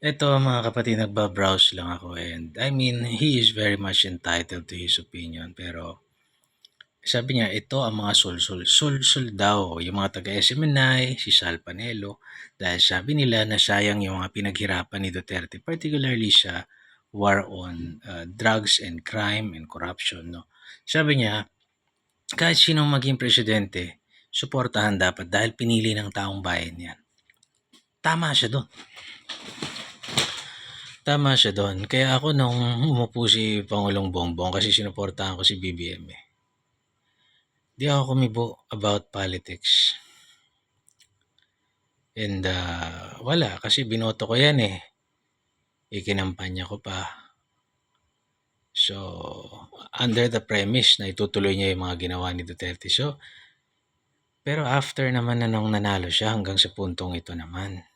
Eto mga kapatid, nagba-browse lang ako and I mean, he is very much entitled to his opinion pero sabi niya ito ang mga sulsul. Sulsul daw yung mga taga-SMNI, si Sal Panelo dahil sabi nila na sayang yung mga pinaghirapan ni Duterte, particularly sa war on drugs and crime and corruption. No? Sabi niya, kahit sinong maging presidente, suportahan dapat dahil pinili ng taong bayan yan. Tama siya doon. Tama siya do'n. Kaya ako nung umupo si Pangulong Bongbong kasi sinuportahan ko si BBM, eh. 'Di ako kumibo about politics. And, wala kasi binoto ko 'yan, eh. Ikinampanya ko pa. So, under the premise na itutuloy niya yung mga ginawa ni Duterte. So, pero after naman na nung nanalo siya hanggang sa puntong ito naman,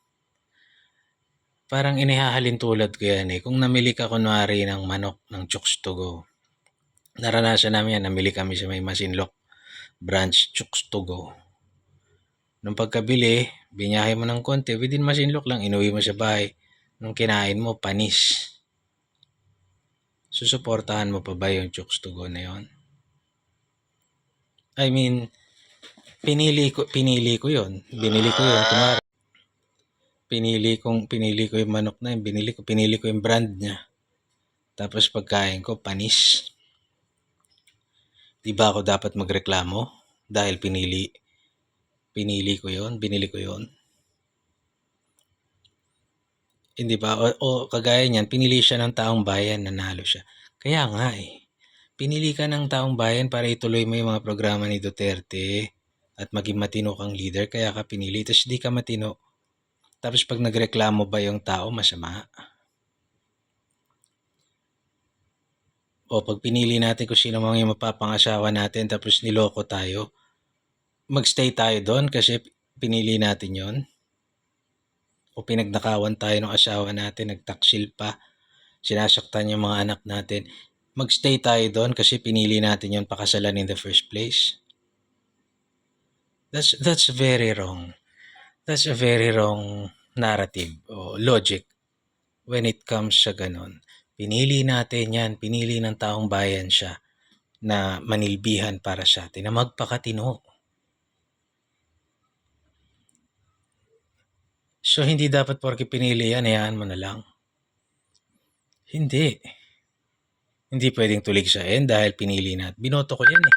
parang inihahalin tulad ko 'yan, eh. Kung namili ka kunwari ng manok ng Chooks to go, naranasan namin 'yan, namili kami sa may Masinloc branch Chooks to go. Nung pagkabili, binyahe mo ng konti, within Masinloc lang, inuwi mo sa bahay. Nung kinain mo, panis. Susuportahan mo pa ba yung Chooks to go na yun? I mean, pinili ko yun. Binili ko yun. Kumari, pinili ko yung manok na yun. Pinili ko yung brand niya. Tapos pagkain ko, panis. Di ba ako dapat magreklamo? Dahil pinili ko yun, binili ko yun. Hindi ba? O kagaya niyan, pinili siya ng taong bayan, nanalo siya. Kaya nga eh. Pinili ka ng taong bayan para ituloy mo yung mga programa ni Duterte at maging matino kang leader, kaya ka pinili. Tapos di ka matino. Tapos pag nagreklamo ba yung tao, masama. O pag pinili natin kung sino mga yung mapapangasawa natin tapos niloko tayo, magstay tayo doon kasi pinili natin yon. O pinagnakawan tayo ng asawa natin, nagtaksil pa, sinasaktan yung mga anak natin, magstay tayo doon kasi pinili natin yon pakasalan in the first place. That's very wrong. That's a very wrong narrative o logic when it comes sa ganon. Pinili natin yan, pinili ng taong bayan siya na manilbihan para sa atin, na magpakatino. So, hindi dapat porke pinili yan, hayaan mo na lang. Hindi. Hindi pwedeng tuligsain dahil pinili natin. Binoto ko yan eh.